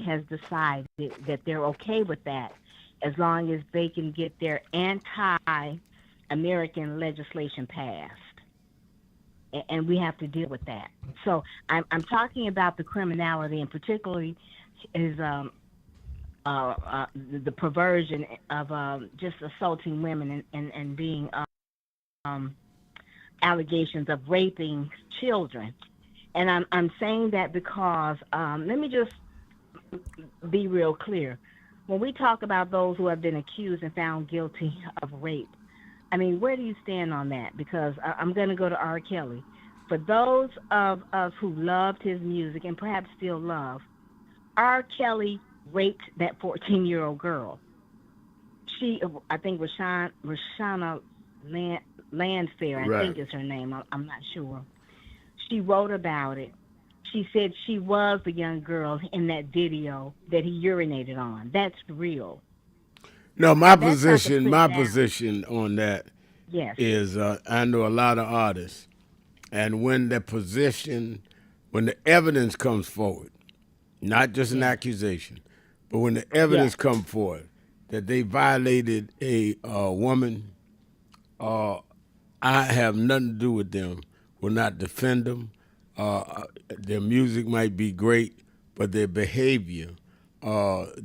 has decided that they're okay with that as long as they can get their anti-American legislation passed. And we have to deal with that. So I'm talking about the criminality, and particularly is the perversion of just assaulting women and being allegations of raping children. And I'm saying that because let me just be real clear. When we talk about those who have been accused and found guilty of rape, I mean, where do you stand on that? Because I'm going to go to R. Kelly. For those of us who loved his music and perhaps still love, R. Kelly raped that 14-year-old girl. She, I think, Rashana Landfair, I Right. think is her name. I'm not sure. She wrote about it. She said she was the young girl in that video that he urinated on. That's real. No, Now, that's not to my put down. position on that Yes, is I know a lot of artists, and when the evidence comes forward, not just an yes, accusation, but when the evidence yes. comes forward that they violated a woman, I have nothing to do with them. Will not defend them. Their music might be great, but their behavior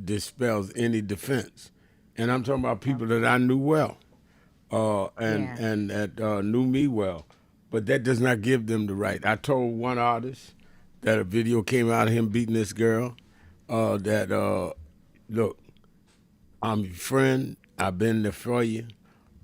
dispels any defense. And I'm talking about people that Okay. I knew well, Yes. and that knew me well. But that does not give them the right. I told one artist that a video came out of him beating this girl. That look, I'm your friend. I've been there for you,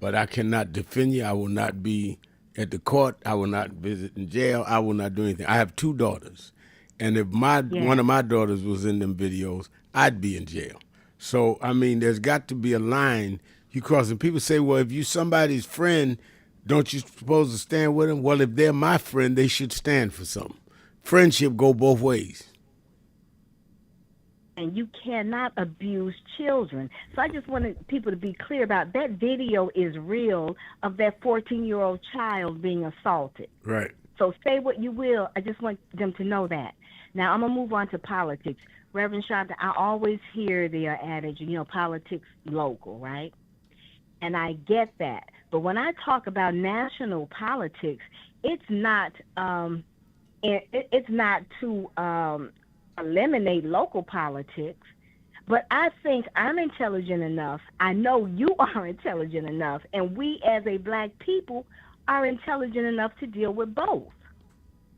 but I cannot defend you. I will not be at the court. I will not visit in jail. I will not do anything. I have two daughters, and if my one of Yes. my daughters was in them videos, I'd be in jail. So I mean, there's got to be a line you cross. And people say, well, if you somebody's friend, don't you supposed to stand with them? Well, if they're my friend, they should stand for something. Friendship go both ways. And you cannot abuse children. So I just wanted people to be clear about that video is real of that 14-year-old child being assaulted. Right. So say what you will. I just want them to know that. Now I'm gonna move on to politics. Reverend Shonda, I always hear the adage, politics local, right? And I get that. But when I talk about national politics, it's not it's not to eliminate local politics, but I think I'm intelligent enough. I know you are intelligent enough, and we as a black people are intelligent enough to deal with both.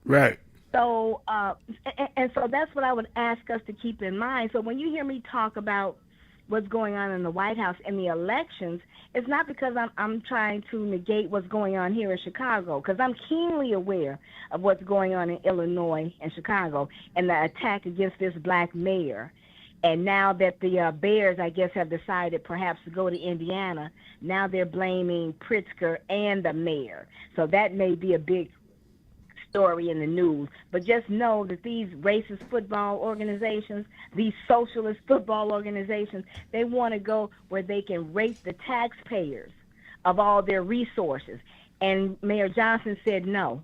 Right. So, and so that's what I would ask us to keep in mind. So when you hear me talk about what's going on in the White House and the elections, it's not because I'm trying to negate what's going on here in Chicago, because I'm keenly aware of what's going on in Illinois and Chicago and the attack against this black mayor. And now that the Bears, I guess, have decided perhaps to go to Indiana, now they're blaming Pritzker and the mayor. So that may be a big story in the news, but just know that these racist football organizations, these socialist football organizations, they want to go where they can rape the taxpayers of all their resources. And Mayor Johnson said, no,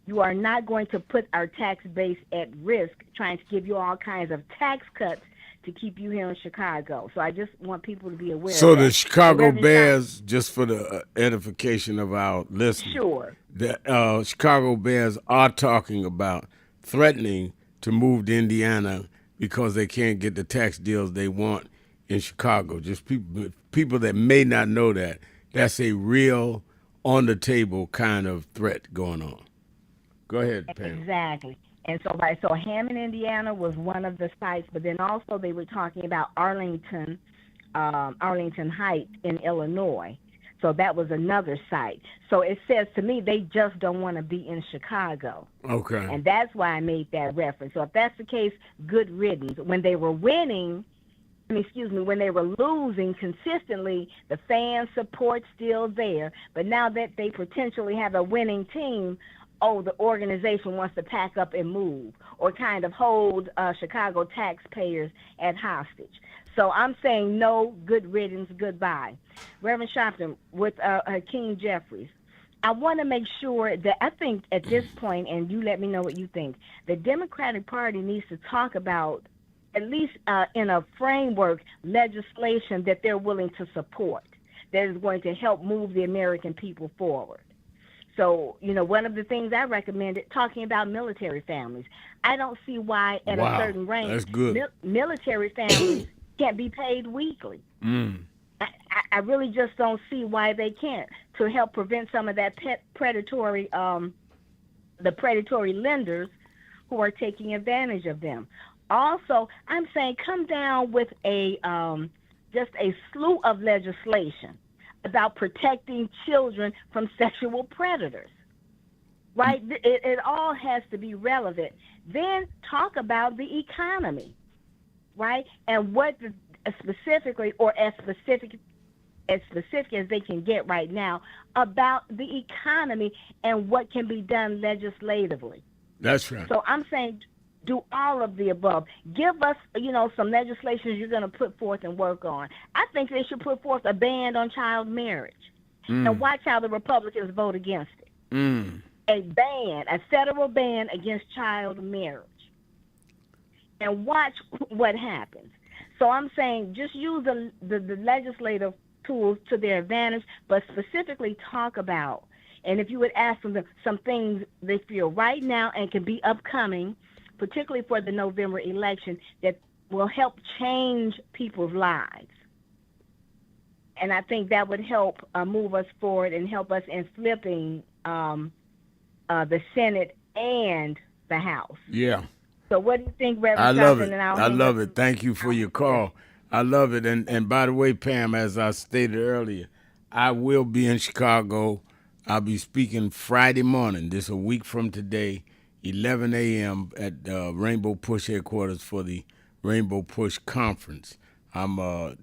you are not going to put our tax base at risk trying to give you all kinds of tax cuts to keep you here in Chicago. So I just want people to be aware of So the that. So Chicago Reverend Sean, Bears, just for the edification of our listeners, sure. the Chicago Bears are talking about threatening to move to Indiana because they can't get the tax deals they want in Chicago. Just people that may not know that, that's a real on the table kind of threat going on. Go ahead, Pam. Exactly. And so, right, so Hammond, Indiana was one of the sites, but then also they were talking about Arlington Heights in Illinois. So that was another site. So it says to me they just don't want to be in Chicago. Okay. And that's why I made that reference. So if that's the case, good riddance. When they were winning, when they were losing consistently, the fan support still there. But now that they potentially have a winning team, oh, the organization wants to pack up and move or kind of hold Chicago taxpayers at hostage. So I'm saying no, good riddance, goodbye. Reverend Shopton, with King Jeffries, I want to make sure that I think at this point, and you let me know what you think, the Democratic Party needs to talk about at least in a framework legislation that they're willing to support that is going to help move the American people forward. So, one of the things I recommended, talking about military families, I don't see why at a Wow, certain range that's good. military families can't be paid weekly. Mm. I really just don't see why they can't, to help prevent some of that predatory, the predatory lenders who are taking advantage of them. Also, I'm saying come down with a just a slew of legislation about protecting children from sexual predators. Right? It all has to be relevant. Then talk about the economy, right? And what specifically, or as specific as they can get right now, about the economy and what can be done legislatively. That's right. So I'm saying do all of the above. Give us, some legislation you're going to put forth and work on. I think they should put forth a ban on child marriage. And watch how the Republicans vote against it. A ban, a federal ban against child marriage. And watch what happens. So I'm saying just use the legislative tools to their advantage, but specifically talk about, and if you would ask them some things they feel right now and can be upcoming, particularly for the November election, that will help change people's lives. And I think that would help move us forward and help us in flipping the Senate and the House. Yeah. So what do you think, I Reverend love Stockton? it. And I'll I hang love up. it. Thank you for your call. I love it. And by the way, Pam, as I stated earlier, I will be in Chicago. I'll be speaking Friday morning, this a week from today, 11 a.m. at Rainbow Push headquarters for the Rainbow Push Conference. I'm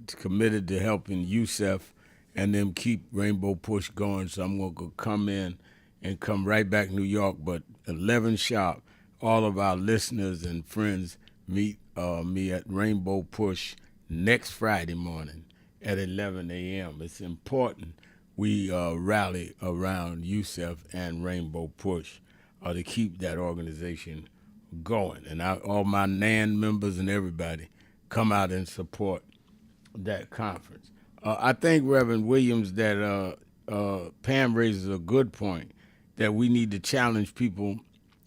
committed to helping Youssef and them keep Rainbow Push going, so I'm going to come in and come right back New York, but 11 sharp. All of our listeners and friends meet me at Rainbow Push next Friday morning at 11 a.m. It's important we rally around Youssef and Rainbow Push to keep that organization going. And all my NAN members and everybody come out and support that conference. I think, Reverend Williams, that Pam raises a good point that we need to challenge people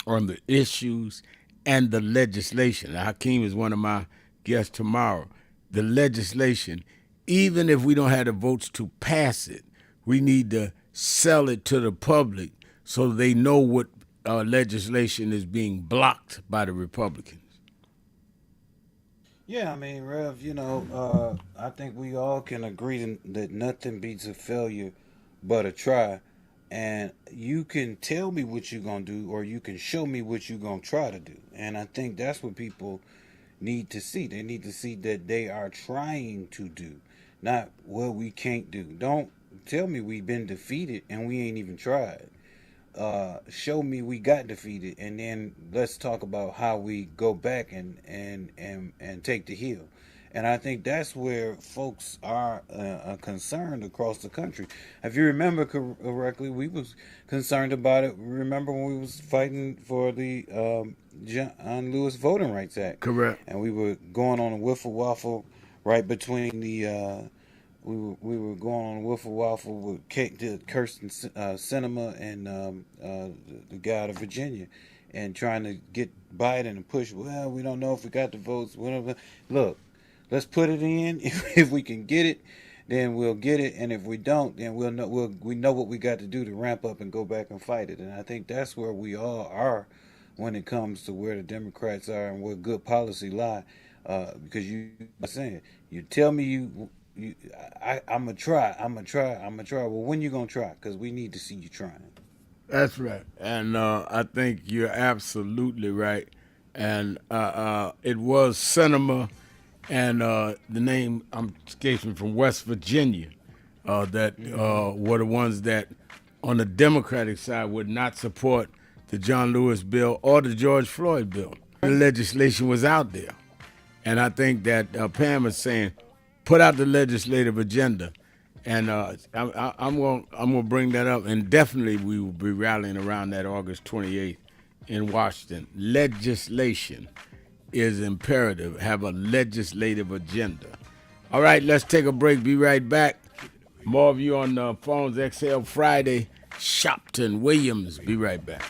on the issues and the legislation. Hakeem is one of my guests tomorrow. The legislation, even if we don't have the votes to pass it, we need to sell it to the public so they know what legislation is being blocked by the Republicans. Yeah, I mean, Rev, I think we all can agree that nothing beats a failure but a try. And you can tell me what you're going to do, or you can show me what you're going to try to do. And I think that's what people need to see. They need to see that they are trying to do, not what we can't do. Don't tell me we've been defeated and we ain't even tried. Show me we got defeated, and then let's talk about how we go back and take the hill. And I think that's where folks are concerned across the country. If you remember correctly, we was concerned about it. Remember when we was fighting for the John Lewis Voting Rights Act, Correct. and we were going on a wiffle waffle right between the we were going on a wiffle waffle with Kirsten Cinema and the guy out of Virginia, and trying to get Biden and push. Well, we don't know if we got the votes. We don't, look, let's put it in. If we can get it, then we'll get it, and if we don't, then we know what we got to do to ramp up and go back and fight it. And I think that's where we all are when it comes to where the Democrats are and where good policy lie. Because you are saying, you tell me I'm gonna try. Well, when you gonna try? Because we need to see you trying. That's right. And I think you're absolutely right. And it was Cinema and the name, I'm escaping, from West Virginia, that were the ones that on the Democratic side would not support the John Lewis bill or the George Floyd bill. The legislation was out there. And I think that Pam is saying, put out the legislative agenda. And I'm going to bring that up. And definitely we will be rallying around that August 28th in Washington. Legislation. is imperative. Have a legislative agenda. All right, let's take a break. Be right back. More of you on the phones. XL Friday. Shopton Williams. Be right back.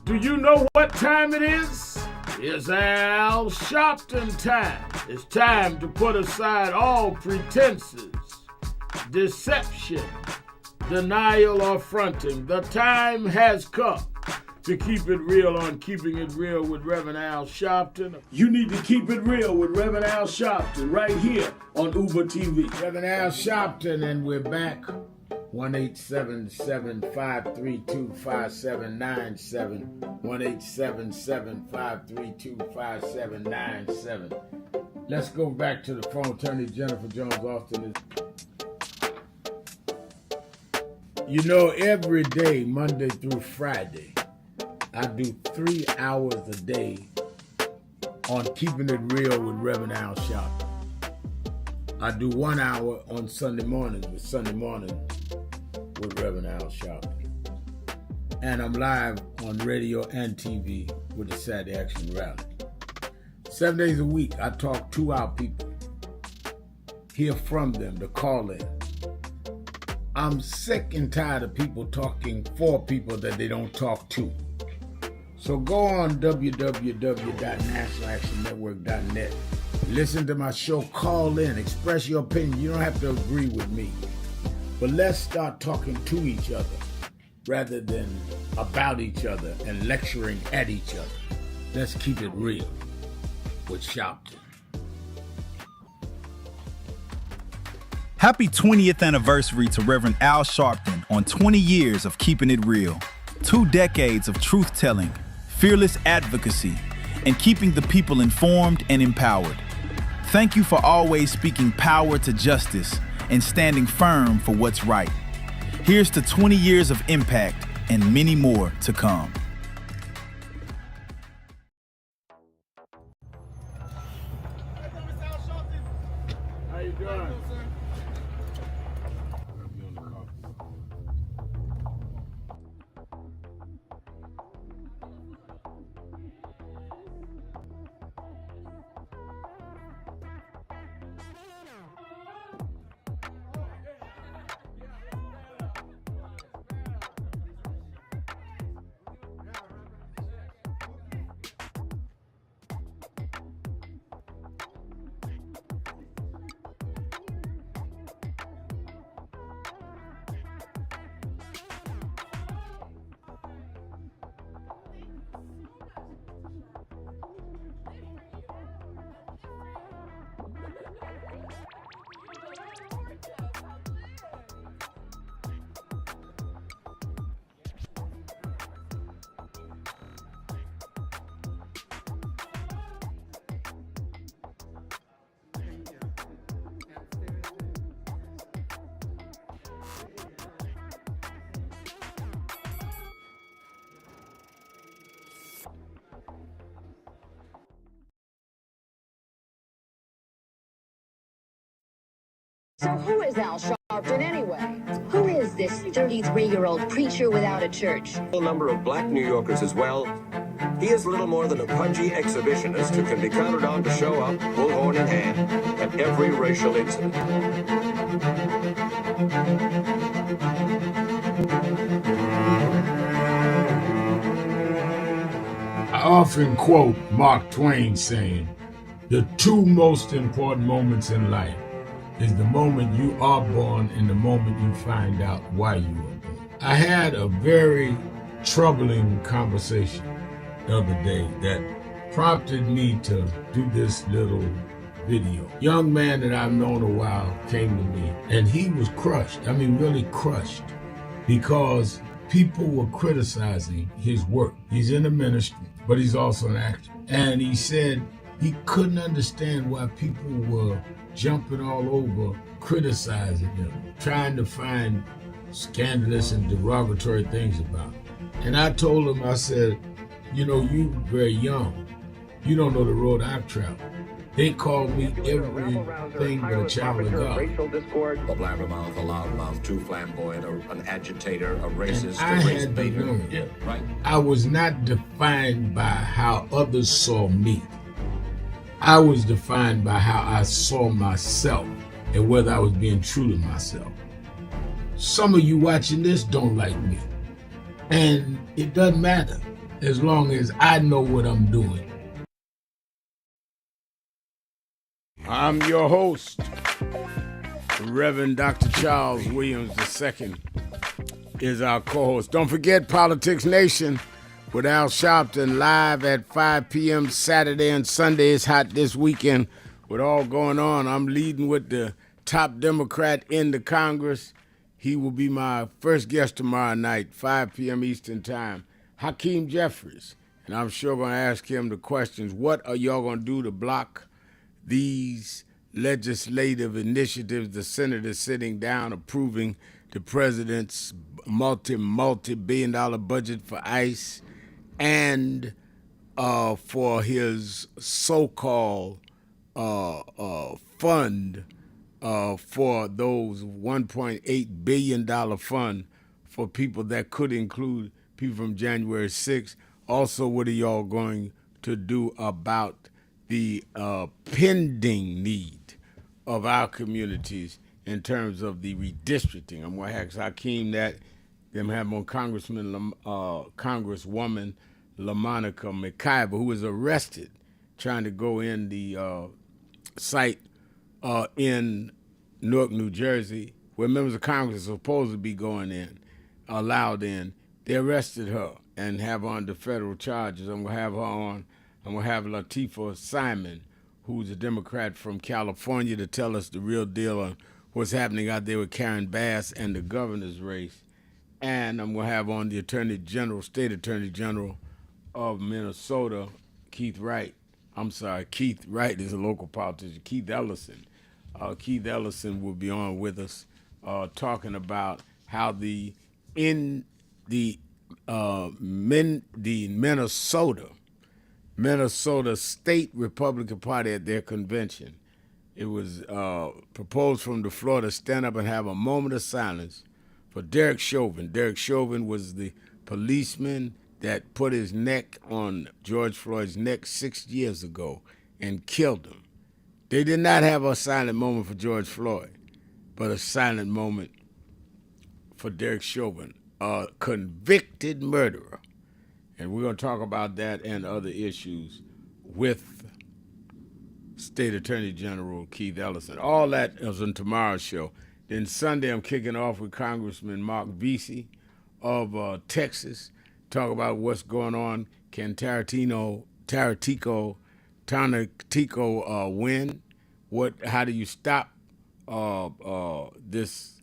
Do you know what time it is? It's Al Sharpton time. It's time to put aside all pretenses, deception, denial, or fronting. The time has come to keep it real on Keeping It Real with Reverend Al Sharpton. You need to keep it real with Reverend Al Sharpton right here on Uber TV. Reverend Al Sharpton, and we're back. 1-877-532-5797. 1-877-532-5797. Let's go back to the phone. Attorney Jennifer Jones Austin is. Every day, Monday through Friday, I do 3 hours a day on Keeping It Real with Reverend Al Sharpton. I do 1 hour on Sunday mornings with Reverend Al Sharpton. And I'm live on radio and TV with the Saturday Action Rally. 7 days a week, I talk to our people, hear from them, to call in. I'm sick and tired of people talking for people that they don't talk to. So go on www.nationalactionnetwork.net. Listen to my show, call in, express your opinion. You don't have to agree with me. But let's start talking to each other rather than about each other and lecturing at each other. Let's keep it real with Sharpton. Happy 20th anniversary to Reverend Al Sharpton on 20 years of Keeping It Real. 2 decades of truth-telling, fearless advocacy, and keeping the people informed and empowered. Thank you for always speaking power to justice and standing firm for what's right. Here's to 20 years of impact and many more to come. How you doing? So who is Al Sharpton anyway? Who is this 33-year-old preacher without a church? A number of black New Yorkers as well. He is little more than a pudgy exhibitionist who can be counted on to show up, bullhorn in hand, at every racial incident. I often quote Mark Twain saying, the two most important moments in life is the moment you are born and the moment you find out why you were born. I had a very troubling conversation the other day that prompted me to do this little video. Young man that I've known a while came to me and he was crushed. I mean, really crushed, because people were criticizing his work. He's in the ministry, but he's also an actor. And he said he couldn't understand why people were jumping all over, criticizing him, trying to find scandalous and derogatory things about him. And I told him, I said, you know, you very young. You don't know the road I've traveled. They called me everything but a child of God. A blabbermouth, a loudmouth, too flamboyant, an agitator, a racist, I a race had to baiter. learn. Yeah, right. I was not defined by how others saw me. I was defined by how I saw myself and whether I was being true to myself. Some of you watching this don't like me. And it doesn't matter as long as I know what I'm doing. I'm your host, Reverend Dr. Charles Williams II is our co-host. Don't forget Politics Nation with Al Sharpton live at 5 p.m. Saturday and Sunday. It's hot this weekend with all going on. I'm leading with the top Democrat in the Congress. He will be my first guest tomorrow night, 5 p.m. Eastern Time, Hakeem Jeffries. And I'm sure going to ask him the questions. What are y'all going to do to block these legislative initiatives? The Senate is sitting down approving the president's multi-billion dollar budget for ICE and for his so-called fund for those $1.8 billion fund for people that could include people from January 6th. Also, what are y'all going to do about the pending need of our communities in terms of the redistricting? I'm going to ask Hakeem that. Then have on Congresswoman LaMonica McIver, who was arrested trying to go in the site in Newark, New Jersey, where members of Congress are supposed to be going in, allowed in. They arrested her and have her under federal charges. I'm going to have her on. I'm going to have Latifah Simon, who's a Democrat from California, to tell us the real deal on what's happening out there with Karen Bass and the governor's race. And I'm going to have on the State Attorney General of Minnesota, Keith Wright. I'm sorry, Keith Wright is a local politician. Keith Ellison. Keith Ellison will be on with us talking about how the Minnesota State Republican Party at their convention, it was proposed from the floor to stand up and have a moment of silence for Derek Chauvin. Derek Chauvin was the policeman that put his neck on George Floyd's neck 6 years ago and killed him. They did not have a silent moment for George Floyd, but a silent moment for Derek Chauvin, a convicted murderer. And we're going to talk about that and other issues with State Attorney General Keith Ellison. All that is on tomorrow's show. Then Sunday, I'm kicking off with Congressman Mark Vesey of Texas, talk about what's going on. Can Taratico win? How do you stop this?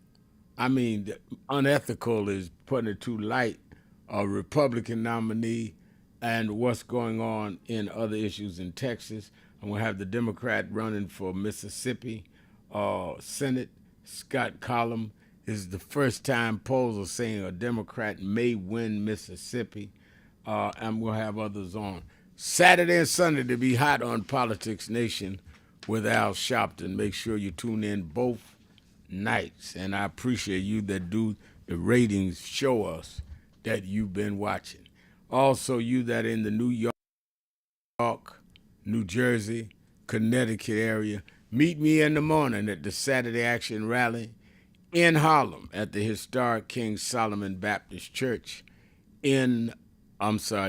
I mean, unethical is putting it too light, a Republican nominee, and what's going on in other issues in Texas. I'm going to have the Democrat running for Mississippi Senate, Scott Collum. This is the first time polls are saying a Democrat may win Mississippi. I'm going to have others on. Saturday and Sunday to be hot on Politics Nation with Al Sharpton. Make sure you tune in both nights. And I appreciate you that do the ratings show us that you've been watching. Also, you that in the New York, New Jersey, Connecticut area, meet me in the morning at the Saturday Action Rally in Harlem at the historic King Solomon Baptist Church the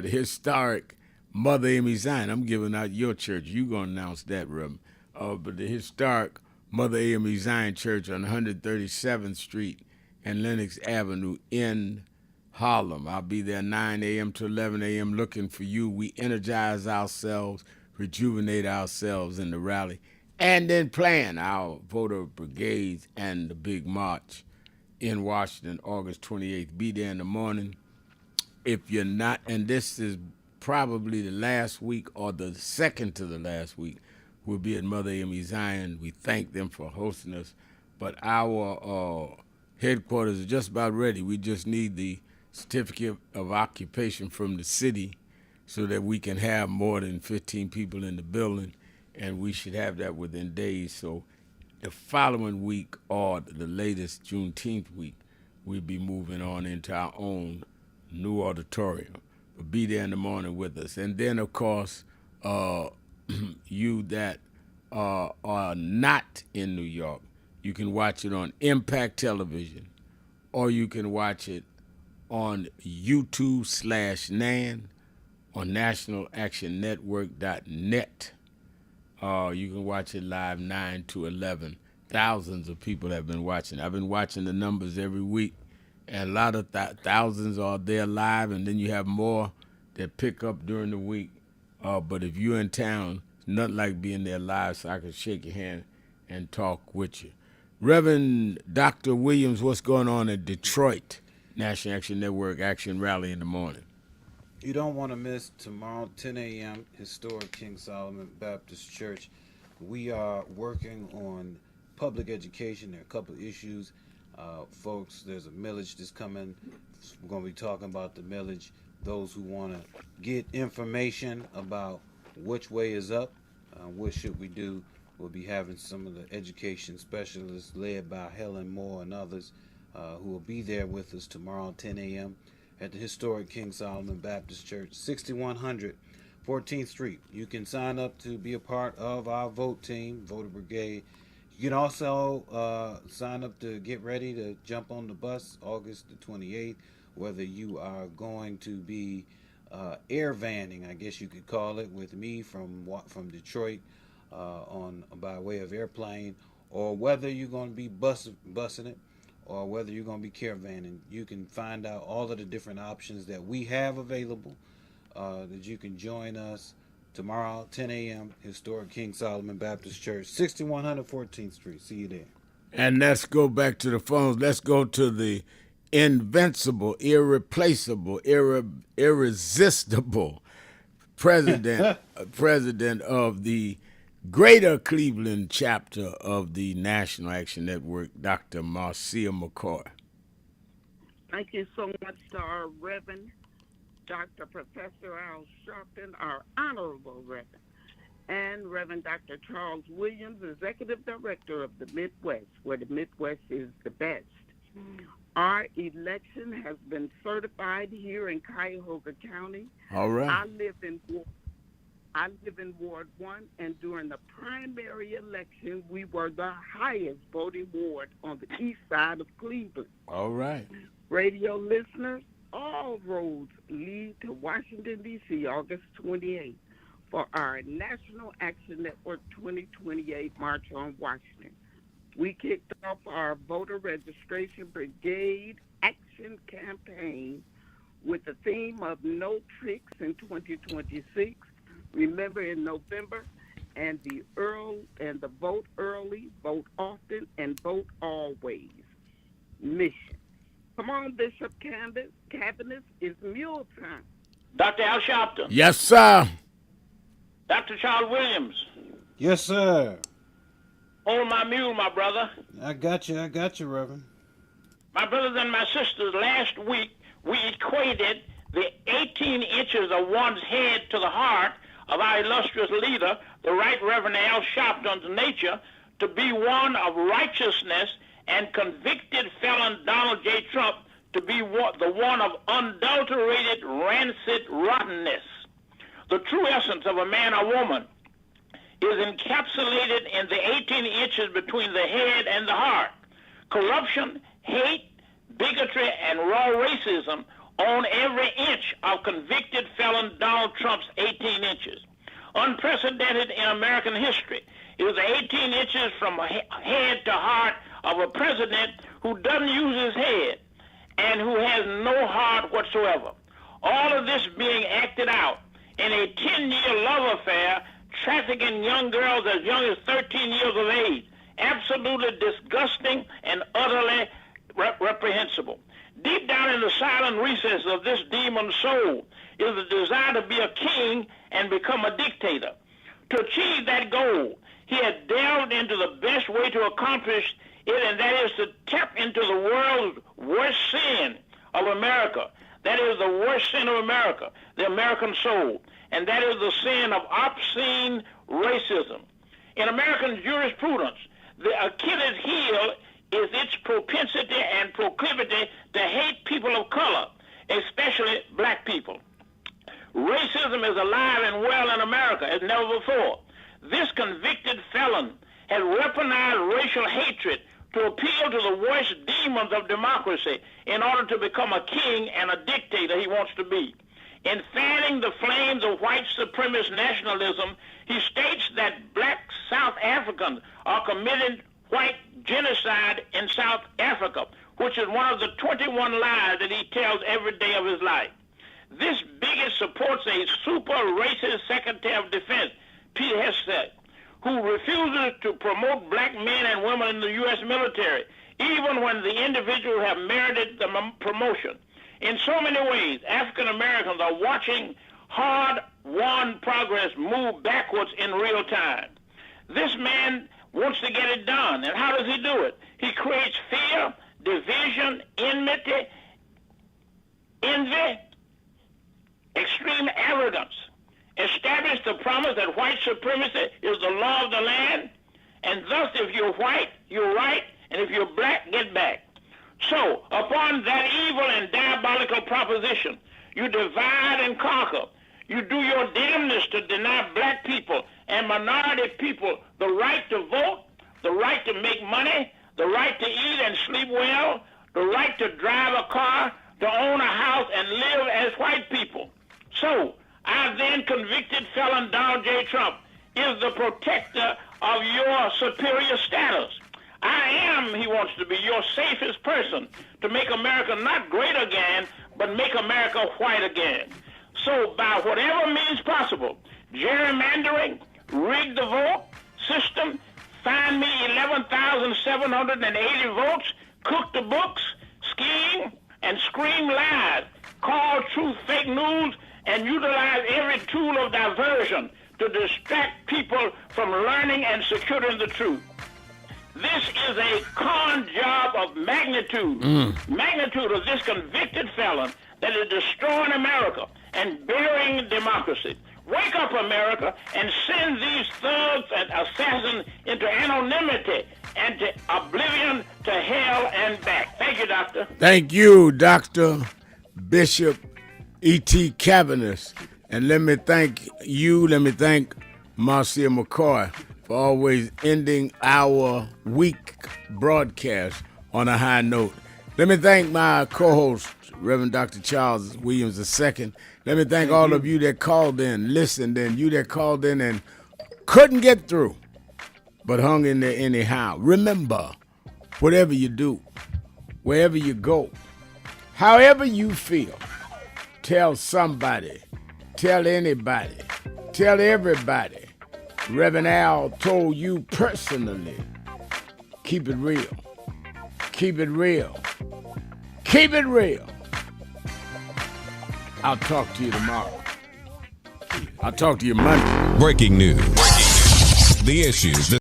historic Mother Amy Zion. I'm giving out your church. You gonna announce that, Reverend. But the historic Mother Amy Zion Church on 137th Street and Lenox Avenue in Harlem. I'll be there 9 a.m. to 11 a.m. looking for you. We energize ourselves, rejuvenate ourselves in the rally, and then plan our voter brigades and the big march in Washington, August 28th. Be there in the morning. If you're not, and this is probably the last week or the second to the last week, we'll be at Mother Amy Zion. We thank them for hosting us. But our headquarters are just about ready. We just need the certificate of occupation from the city so that we can have more than 15 people in the building, and we should have that within days. So the following week or the latest Juneteenth week, we'll be moving on into our own new auditorium. But be there in the morning with us. And then, of course, you that are not in New York, you can watch it on Impact Television, or you can watch it on YouTube/NAN on nationalactionnetwork.net. You can watch it live 9 to 11. Thousands of people have been watching. I've been watching the numbers every week, and a lot of thousands are there live, and then you have more that pick up during the week. But if you're in town, it's nothing like being there live so I can shake your hand and talk with you. Reverend Dr. Williams, what's going on in Detroit? National Action Network Action Rally in the morning. You don't want to miss tomorrow, 10 a.m., historic King Solomon Baptist Church. We are working on public education. There are a couple of issues. Folks, there's a millage that's coming. We're going to be talking about the millage. Those who want to get information about which way is up, what should we do, we'll be having some of the education specialists led by Helen Moore and others who will be there with us tomorrow, 10 a.m. at the historic King Solomon Baptist Church, 6100 14th Street. You can sign up to be a part of our vote team, voter brigade. You can also sign up to get ready to jump on the bus August the 28th, whether you are going to be air vanning, I guess you could call it, with me from Detroit by way of airplane, or whether you're going to be bussing it, or whether you're going to be caravanning. You can find out all of the different options that we have available, that you can join us tomorrow, 10 a.m., historic King Solomon Baptist Church, 6100 14th Street. See you there. And let's go back to the phones. Let's go to the invincible, irreplaceable, irresistible president of the Greater Cleveland chapter of the National Action Network, Dr. Marcia McCoy. Thank you so much to our Reverend Dr. Professor Al Sharpton, our Honorable Reverend, and Reverend Dr. Charles Williams, Executive Director of the Midwest, where the Midwest is the best. Our election has been certified here in Cuyahoga County. All right. I live in Ward 1, and during the primary election, we were the highest voting ward on the east side of Cleveland. All right. Radio listeners, all roads lead to Washington, D.C., August 28th for our National Action Network 2028 March on Washington. We kicked off our voter registration brigade action campaign with the theme of No Tricks in 2026. Remember in November, and the vote early, vote often, and vote always mission. Come on, Bishop Cabinet, it's meal time. Dr. Al Sharpton. Yes, sir. Dr. Charles Williams. Yes, sir. Hold my mule, my brother. I got you, Reverend. My brothers and my sisters, last week we equated the 18 inches of one's head to the heart of our illustrious leader, the Right Reverend Al Sharpton's nature, to be one of righteousness and convicted felon Donald J. Trump to be the one of unadulterated, rancid rottenness. The true essence of a man or woman is encapsulated in the 18 inches between the head and the heart. Corruption, hate, bigotry, and raw racism own every inch of convicted felon Donald Trump's 18 inches. Unprecedented in American history, it was 18 inches from head to heart of a president who doesn't use his head and who has no heart whatsoever. All of this being acted out in a 10-year love affair, trafficking young girls as young as 13 years of age. Absolutely disgusting and utterly reprehensible. Deep down in the silent recesses of this demon soul is the desire to be a king and become a dictator. To achieve that goal, he had delved into the best way to accomplish it, and that is to tap into the world's worst sin of America. That is the worst sin of America, the American soul, and that is the sin of obscene racism. In American jurisprudence, the Achilles heel is its propensity and proclivity to hate people of color, especially black people. Racism is alive and well in America as never before. This convicted felon has weaponized racial hatred to appeal to the worst demons of democracy in order to become a king and a dictator he wants to be. In fanning the flames of white supremacist nationalism, he states that black South Africans are committing white genocide in South Africa, which is one of the 21 lies that he tells every day of his life. This bigot supports a super racist Secretary of Defense, Pete Hegseth, who refuses to promote black men and women in the U.S. military, even when the individuals have merited the promotion. In so many ways, African Americans are watching hard-won progress move backwards in real time. This man wants to get it done, and how does he do it? He creates fear, division, enmity, envy, extreme arrogance. Establish the promise that white supremacy is the law of the land, and thus if you're white, you're right, and if you're black, get back. So, upon that evil and diabolical proposition, you divide and conquer. You do your damnedest to deny black people and minority people the right to vote, the right to make money, the right to eat and sleep well, the right to drive a car, to own a house, and live as white people. So, our then convicted felon Donald J. Trump is the protector of your superior status. I am, he wants to be, your safest person to make America not great again, but make America white again. So by whatever means possible, gerrymandering, rig the vote system, find me 11,780 votes, cook the books, scheme, and scream lies, call truth fake news, and utilize every tool of diversion to distract people from learning and securing the truth. This is a con job of magnitude. Magnitude of this convicted felon that is destroying America and burying democracy. Wake up, America, and send these thugs and assassins into anonymity and to oblivion, to hell and back. Thank you, Doctor. Thank you, Dr. Bishop E.T. Cavanis. And let me thank Marcia McCoy for always ending our week broadcast on a high note. Let me thank my co-host, Reverend Dr. Charles Williams II. Let me thank all of you that called in, listened, and you that called in and couldn't get through, but hung in there anyhow. Remember, whatever you do, wherever you go, however you feel, tell somebody, tell anybody, tell everybody. Reverend Al told you personally, keep it real. Keep it real. Keep it real. I'll talk to you tomorrow. I'll talk to you Monday. Breaking news. The issues.